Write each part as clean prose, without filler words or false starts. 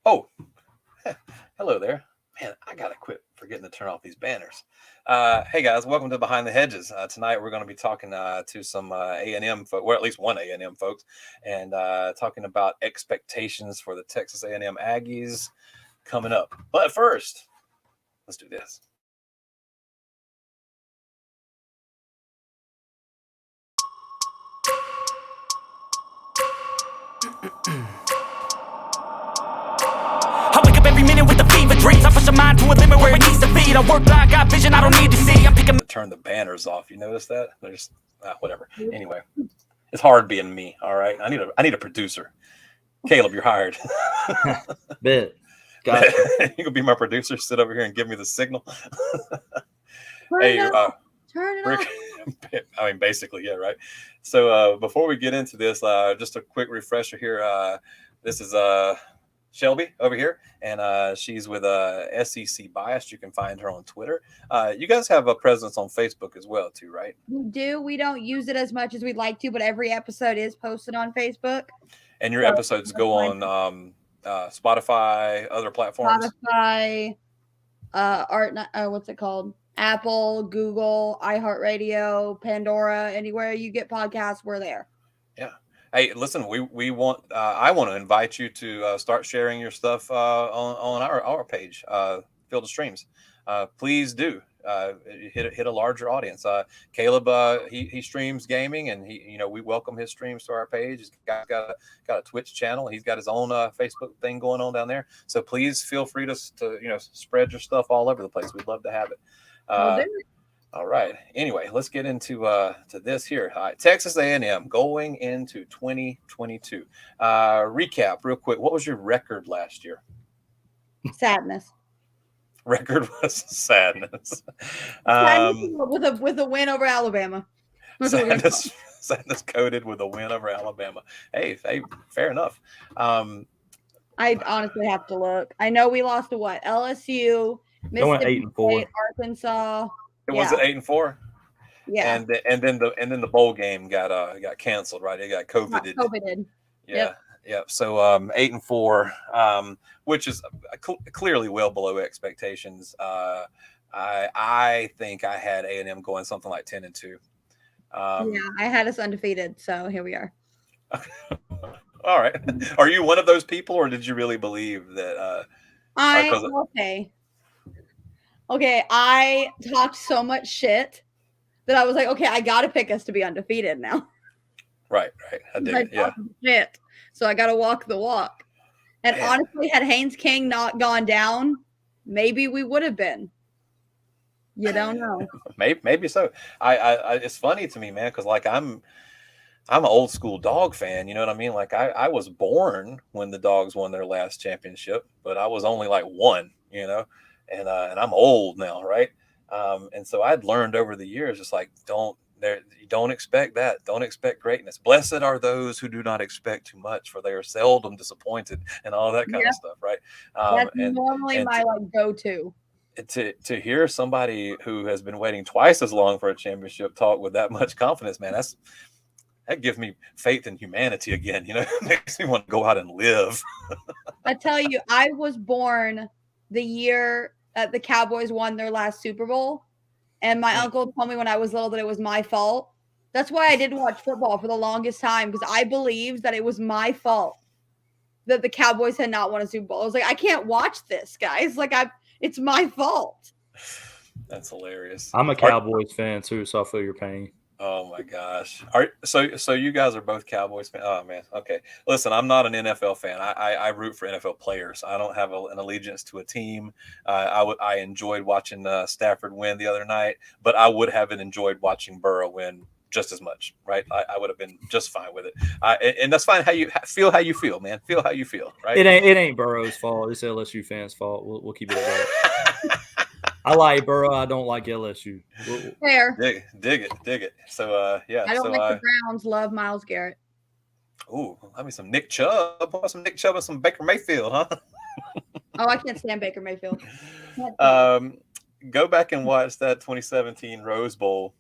Oh, hello there. Man, I gotta quit forgetting to turn off these banners. Hey guys, welcome to Behind the Hedges. Tonight we're going to be talking to some A&M folks, or at least one A&M folks, and talking about expectations for the Texas A&M Aggies coming up. But first, let's do this. I wake up every minute with the fever dreams. I push my mind to a limit where it needs to be. I work blind, got vision I don't need to see. I'm picking. Turn the banners off. You notice that? There's whatever. Anyway, it's hard being me. All right, I need a producer. Kaleb, you're hired. Bet. Got You can be my producer. Sit over here and give me the signal. Turn Hey, it off. Turn it off. I mean, basically, yeah, right. So before we get into this, just a quick refresher here. This is Shelbie over here, and she's with SEC Biased. You can find her on Twitter. You guys have a presence on Facebook as well, too, right? We do. We don't use it as much as we'd like to, but every episode is posted on Facebook. And your episodes go on Spotify, other platforms. Spotify, what's it called? Apple, Google, iHeartRadio, Pandora, anywhere you get podcasts, we're there. Yeah. Hey, listen, we want I want to invite you to start sharing your stuff on our page, Field of Streams. Please do hit a larger audience. Kaleb, he streams gaming, and we welcome his streams to our page. He's got a Twitch channel. He's got his own Facebook thing going on down there. So please feel free to spread your stuff all over the place. We'd love to have it. All right. Anyway, let's get into to this here. All right, Texas A&M going into 2022. Recap real quick. What was your record last year? Sadness. Record was sadness. With a win over Alabama. Sadness coded with a win over Alabama. Hey, fair enough. I honestly have to look. I know we lost to what? LSU, Mississippi State, Arkansas. Was it 8-4? Yeah. And then the bowl game got canceled, right? It got COVIDed. Yeah. Yeah. So 8-4, which is clearly well below expectations. I think I had A&M going something like 10-2. Yeah, I had us undefeated, so here we are. All right. Are you one of those people, or did you really believe that? Okay, I talked so much shit that I was like, okay, I got to pick us to be undefeated now. Right. I dig it. Yeah. Shit. So I got to walk the walk. And honestly, had Haynes King not gone down, maybe we would have been. You don't know. Maybe so. I it's funny to me, man, because like I'm an old school dog fan. You know what I mean? Like I was born when the Dogs won their last championship, but I was only like one. And I'm old now, right? And so I'd learned over the years, just like don't expect that. Don't expect greatness. Blessed are those who do not expect too much, for they are seldom disappointed, and all that kind of stuff, right? That's normally my go-to. To hear somebody who has been waiting twice as long for a championship talk with that much confidence, man, that gives me faith in humanity again. It makes me want to go out and live. I tell you, I was born the year that the Cowboys won their last Super Bowl, and my uncle told me when I was little that it was my fault. That's why I didn't watch football for the longest time, because I believed that it was my fault that the Cowboys had not won a Super Bowl. I was like, I can't watch this, guys. Like, it's my fault. That's hilarious. I'm a Cowboys fan too, so I feel your pain. Oh my gosh! So you guys are both Cowboys fans? Oh man, okay. Listen, I'm not an NFL fan. I root for NFL players. I don't have an allegiance to a team. I enjoyed watching Stafford win the other night, but I would have enjoyed watching Burrow win just as much, right? I would have been just fine with it. And that's fine. How you feel, man. Feel how you feel, right? It ain't Burrow's fault. It's LSU fans' fault. We'll keep it at that. I like Burrow. I don't like LSU. Fair. Dig it. So yeah. I don't like the Browns. Love Myles Garrett. Ooh, I mean some Nick Chubb. Some Nick Chubb and some Baker Mayfield, huh? Oh, I can't stand Baker Mayfield. Go back and watch that 2017 Rose Bowl,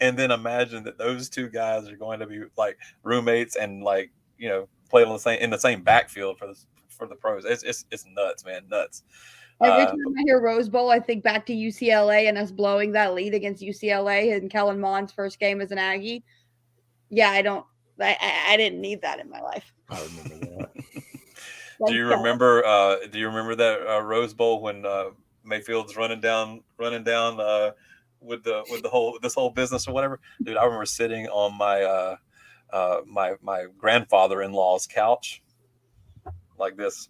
and then imagine that those two guys are going to be like roommates and like play on the same backfield for the pros. It's nuts, man, nuts. Every time I hear Rose Bowl, I think back to UCLA and us blowing that lead against UCLA in Kellen Mond's first game as an Aggie. Yeah, I didn't need that in my life. I remember that. Do you remember that Rose Bowl when Mayfield's running down with this whole business or whatever? Dude, I remember sitting on my my grandfather-in-law's couch like this.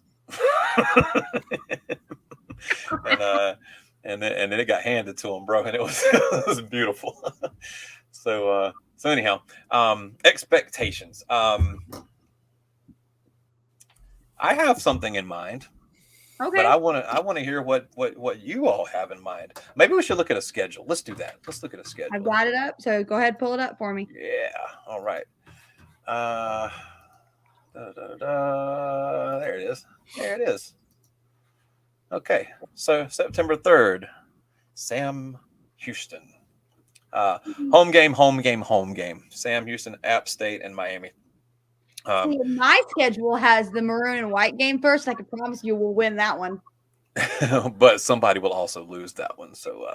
and then it got handed to him, bro, and it was beautiful. So anyhow, expectations. I have something in mind. Okay. But I want to hear what you all have in mind. Maybe we should look at a schedule. Let's do that. Let's look at a schedule. I've got it up, so go ahead, pull it up for me. Yeah. All right. There it is. There it is. Okay. So September 3rd, Sam Houston. Home game. Sam Houston, App State, and Miami. See, my schedule has the maroon and white game first. I can promise you we'll win that one. But somebody will also lose that one, so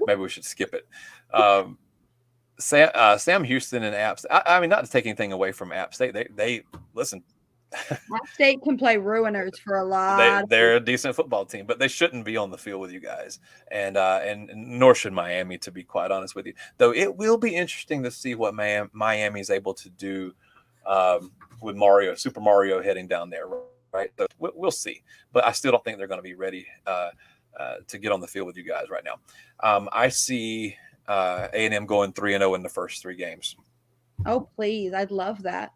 maybe we should skip it. Sam Houston and App State. I mean, not to take anything away from App State. They listen. App State can play ruiners for a lot. They're a decent football team, but they shouldn't be on the field with you guys, and nor should Miami, to be quite honest with you. Though it will be interesting to see what Miami's able to do with Super Mario heading down there, right? So we'll see, but I still don't think they're going to be ready to get on the field with you guys right now. I see A&M going 3-0 in the first 3 games. Oh, please. I'd love that.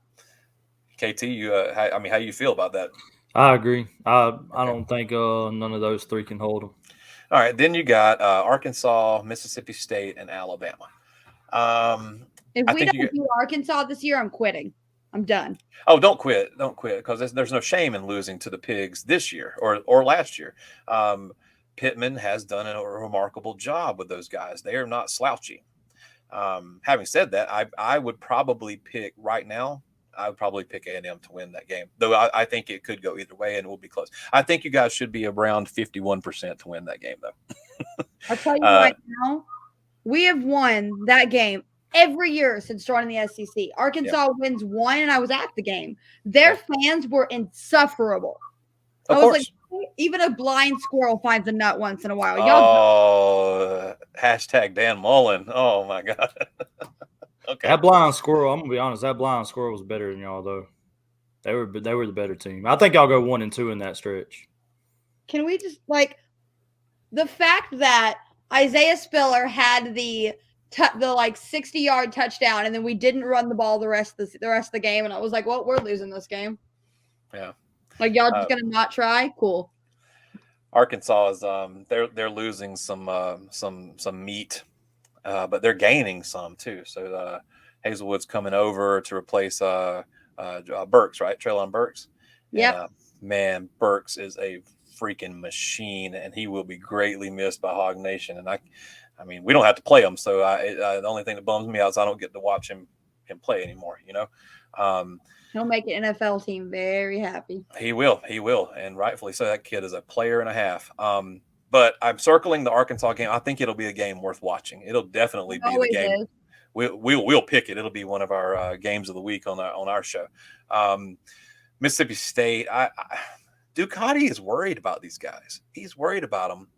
KT, how do you feel about that? I agree. I don't think none of those 3 can hold them. All right, then you got Arkansas, Mississippi State, and Alabama. If we don't do Arkansas this year, I'm quitting. I'm done. Oh, don't quit, because there's no shame in losing to the Pigs this year or last year. Pittman has done a remarkable job with those guys. They are not slouchy. Having said that, I would probably pick right now. I would probably pick A&M to win that game, though I think it could go either way and it will be close. I think you guys should be around 51% to win that game, though. I'll tell you right now, we have won that game every year since joining the SEC. Arkansas wins 1, and I was at the game. Their fans were insufferable. Of I was course. like, even a blind squirrel finds a nut once in a while. Hashtag Dan Mullen. Oh my God. Okay. That blind squirrel, I'm gonna be honest, that blind squirrel was better than y'all though. They were the better team. I think y'all go 1-2 in that stretch. Can we just the fact that Isaiah Spiller had the 60-yard touchdown, and then we didn't run the ball the rest of the game, and I was like, well, we're losing this game. Yeah. Like, y'all just gonna not try? Cool. Arkansas is they're losing some meat, but they're gaining some too. So Hazelwood's coming over to replace Burks, right? Treylon Burks. Yeah. Man, Burks is a freaking machine, and he will be greatly missed by Hog Nation. And I mean, we don't have to play him, so the only thing that bums me out is I don't get to watch him play anymore. He'll make an NFL team very happy. He will, and rightfully so. That kid is a player and a half. But I'm circling the Arkansas game. I think it'll be a game worth watching. It'll definitely be the game. We'll pick it. It'll be one of our games of the week on our show. Mississippi State. Ducati is worried about these guys. He's worried about them.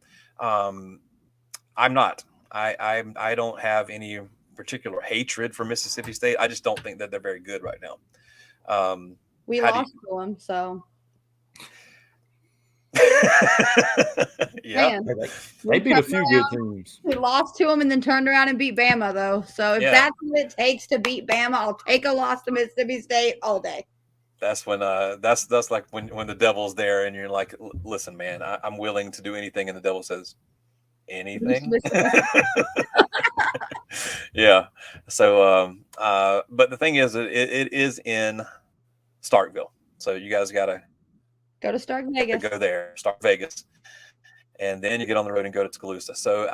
I'm not. I don't have any particular hatred for Mississippi State. I just don't think that they're very good right now. We lost to them, so. Yeah, they beat a few good teams. We lost to them and then turned around and beat Bama, though. So if that's what it takes to beat Bama, I'll take a loss to Mississippi State all day. That's when that's like when the devil's there and you're like, listen, man, I'm willing to do anything, and the devil says anything. Yeah. So but the thing is, it is in Starkville, so you guys gotta go to Stark Vegas. Go there, Stark Vegas, and then you get on the road and go to Tuscaloosa. So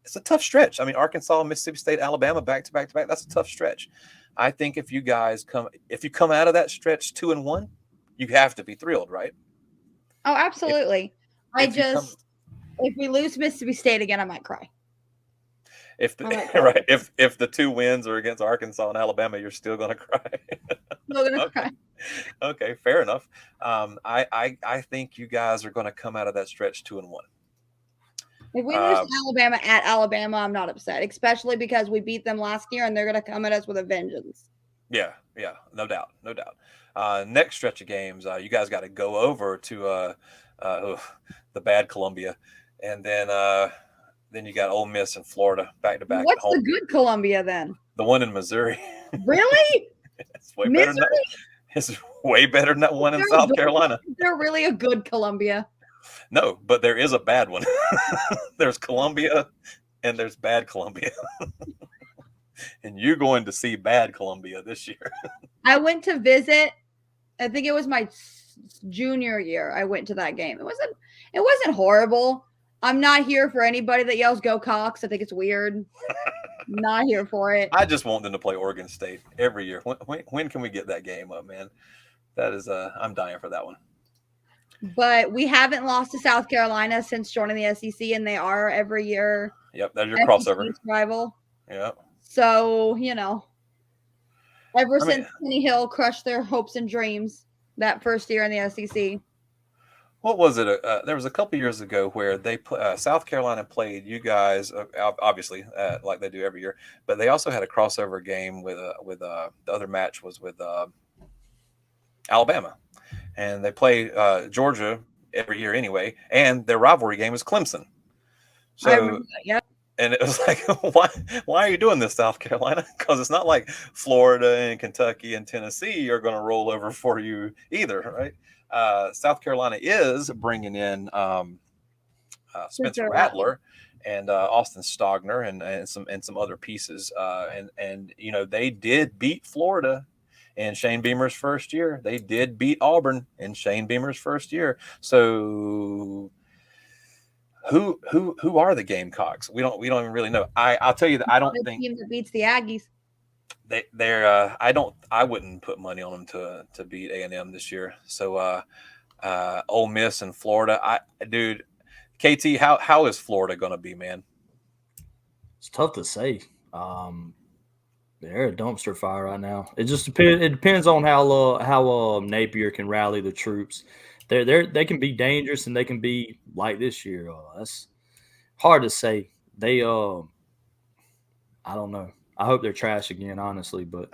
it's a tough stretch. I mean, Arkansas, Mississippi State, Alabama, back to back to back. That's a tough stretch. I think if you come out of that stretch 2-1, you have to be thrilled, right? Oh, If absolutely. if you come If we lose Mississippi State again, I might cry. if I might the cry. right if the 2 wins are against Arkansas and Alabama, you're still gonna cry. I'm gonna Okay. cry. Okay, fair enough. I think you guys are gonna come out of that stretch 2-1. If we lose to Um, Alabama at Alabama, I'm not upset, especially because we beat them last year and they're gonna come at us with a vengeance. yeah, no doubt, no doubt. Next stretch of games, you guys got to go over to the bad Columbia, and then you got Ole Miss and Florida back to back at What's home. the good Columbia then? The one in Missouri, Really? it's way better than that. Missouri? It's way better than that one in They're South good. Carolina. They're really a good Columbia. No, but there is a bad one. There's Columbia, and there's bad Columbia. And you're going to see bad Columbia this year. I went to visit. I think it was my junior year. I went to that game. It wasn't horrible. I'm not here for anybody that yells "Go Cox." I think it's weird. Not here for it. I just want them to play Oregon State every year. When can we get that game up, man? That is, I'm dying for that one. But we haven't lost to South Carolina since joining the SEC, and they are every year. Yep, that's your SEC crossover. rival. Yeah. So ever I mean- since Kenny Hill crushed their hopes and dreams that first year in the SEC. What was it? There was a couple years ago where they South Carolina played you guys, obviously, like they do every year, but they also had a crossover game with the other match was with Alabama, and they play Georgia every year anyway, and their rivalry game is Clemson. I remember So, that, yeah. and it was like, why are you doing this, South Carolina? Because it's not like Florida and Kentucky and Tennessee are going to roll over for you either, right? South Carolina is bringing in Spencer Rattler and Austin Stogner and some other pieces, and they did beat Florida in Shane Beamer's first year. They did beat Auburn in Shane Beamer's first year. So who are the Gamecocks? We don't even really know. I'll tell you that I don't The think team that beats the Aggies. they're I wouldn't put money on them to beat A&M this year. So Ole Miss and Florida. Dude, KT, how is Florida going to be, man? It's tough to say. They're a dumpster fire right now. It just depends. It depends on how Napier can rally the troops. They can be dangerous and they can be like this year. That's hard to say. I don't know. I hope they're trash again, honestly. But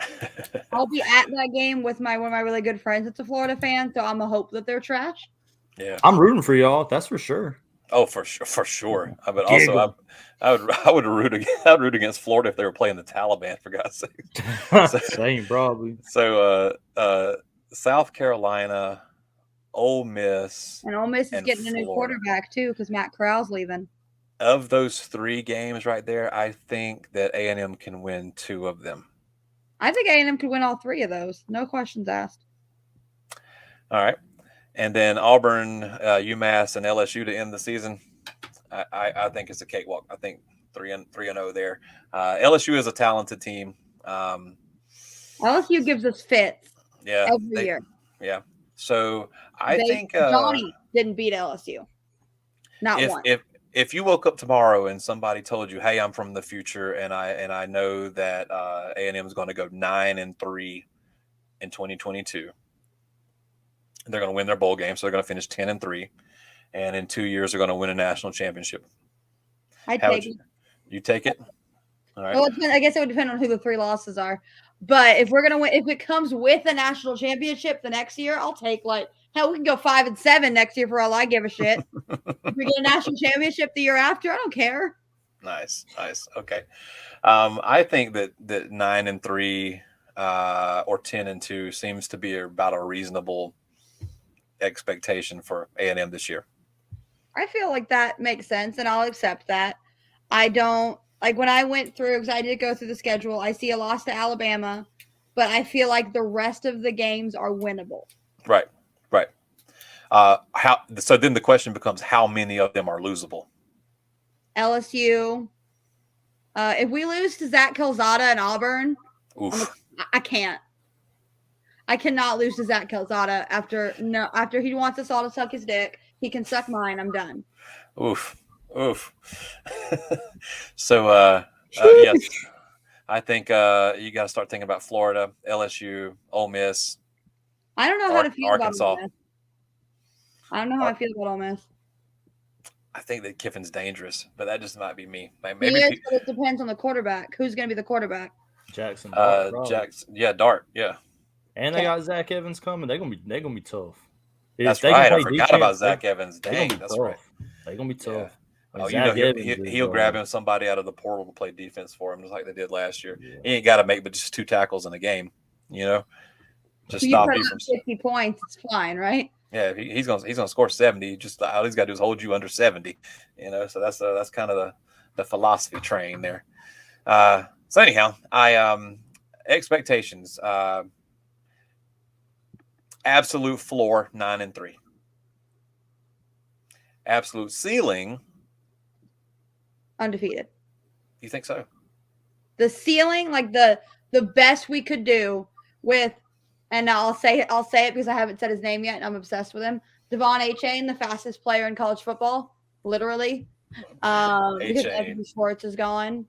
I'll be at that game with one of my really good friends that's a Florida fan, so I'm a hope that they're trash. Yeah, I'm rooting for y'all. That's for sure. Oh, for sure. But also, I would root against Florida if they were playing the Taliban, for God's sake. Same, probably. So, South Carolina, Ole Miss, And Ole Miss is getting a new quarterback too because Matt Corral's leaving. Of those 3 games right there, I think that A&M can win 2 of them. I think A&M could win all 3 of those. No questions asked. All right. And then Auburn, UMass, and LSU to end the season. I think it's a cakewalk. I think 3-0 there. LSU is a talented team. LSU gives us fits. Yeah, every year. Yeah. So I think Johnny didn't beat LSU. Not once. If you woke up tomorrow and somebody told you, "Hey, I'm from the future, and I know that A&M is going to go 9-3 in 2022." They're going to win their bowl game, so they're going to finish 10-3, and in 2 years they're going to win a national championship. I'd take it. You take it? All right. Well, I guess it would depend on who the 3 losses are. But if we're gonna win, if it comes with a national championship the next year, I'll take hell. We can go 5-7 next year for all I give a shit. If we get a national championship the year after, I don't care. Nice. Okay. I think that 9-3 or 10-2 seems to be about a reasonable expectation for A&M this year. I feel like that makes sense, and I'll accept that. I don't when I went through, because I did go through the schedule. I see a loss to Alabama, but I feel like the rest of the games are winnable. Right. So then the question becomes, how many of them are losable? LSU. If we lose to Zach Calzada and Auburn, Oof. I can't. I cannot lose to Zach Calzada after he wants us all to suck his dick. He can suck mine. I'm done. Oof. So yes, I think you got to start thinking about Florida, LSU, Ole Miss. I don't know how to feel Arkansas. about Ole Miss. I don't know how I feel about Ole Miss. I think that Kiffin's dangerous, but that just might be me. Maybe but it depends on the quarterback. Who's going to be the quarterback? Jackson Dart. Yeah, Dart. Yeah. And they got Zach Evans coming. They're gonna be tough. That's right. I forgot about Zach Evans. Dang, that's right. They're gonna be tough. Yeah. He'll grab him somebody out of the portal to play defense for him, just like they did last year. Yeah. He ain't got to make but just 2 tackles in a game, Just so stop you from 50 points. It's fine, right? Yeah, he's gonna score 70. Just all he's got to do is hold you under 70. So that's kind of the philosophy train there. So anyhow, expectations. Absolute floor 9-3. Absolute ceiling undefeated. You think so? The ceiling, like the best we could do with, and I'll say it because I haven't said his name yet and I'm obsessed with him. Devon A-Chain, the fastest player in college football, literally. Because Evan Schwartz is gone.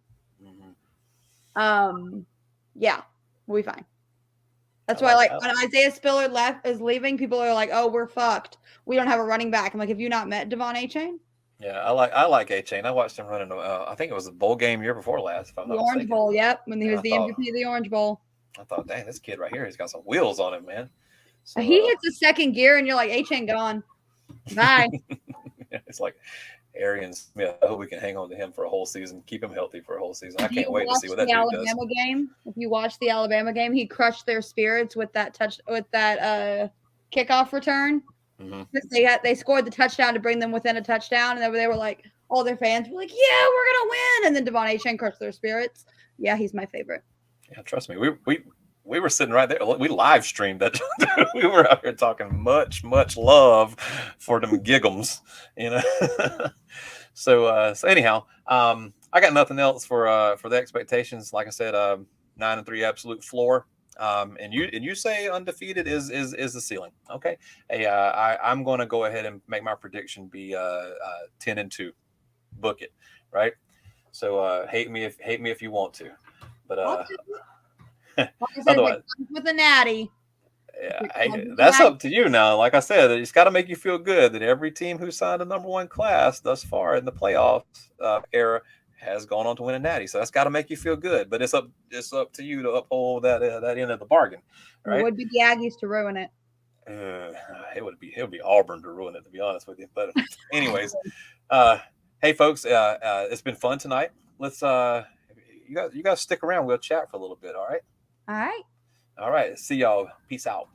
Mm-hmm. Yeah, we'll be fine. That's why, when Isaiah Spiller is leaving, people are like, "Oh, we're fucked. We don't have a running back." I'm like, "Have you not met Devon A-Chain?" Yeah, I like A-Chain. I watched him running. I think it was the bowl game year before last. If I'm not mistaken. Orange Bowl, yep, when he was the MVP of the Orange Bowl. I thought, dang, this kid right here, he's got some wheels on him, man. So, he hits the second gear, and you're like, A-Chain gone. Bye. It's like Arian Smith. I hope we can hang on to him for a whole season, keep him healthy for a whole season. I can't wait to see what that dude does. If you watch the Alabama game, he crushed their spirits with that kickoff return. Mm-hmm. They scored the touchdown to bring them within a touchdown, and they were like, all their fans were like, "Yeah, we're gonna win!" And then Devon A-Chain crushed their spirits. Yeah, he's my favorite. Yeah, trust me, we were sitting right there. We live streamed that. We were out here talking much love for them giggums, So anyhow, I got nothing else for the expectations. Like I said, 9-3 absolute floor. And you say undefeated is the ceiling. Okay. Hey, I'm going to go ahead and make my prediction be 10-2. Book it, right? So hate me if you want to, but otherwise, with a natty. Yeah, that's up to you now. Like I said, it's got to make you feel good that every team who signed a number 1 class thus far in the playoffs era has gone on to win a natty. So that's got to make you feel good. But it's up to you to uphold that end of the bargain. Right? It would be the Aggies to ruin it. It would be Auburn to ruin it, to be honest with you. But anyways, hey folks, it's been fun tonight. Let's you guys stick around. We'll chat for a little bit. All right. All right. All right. See y'all. Peace out.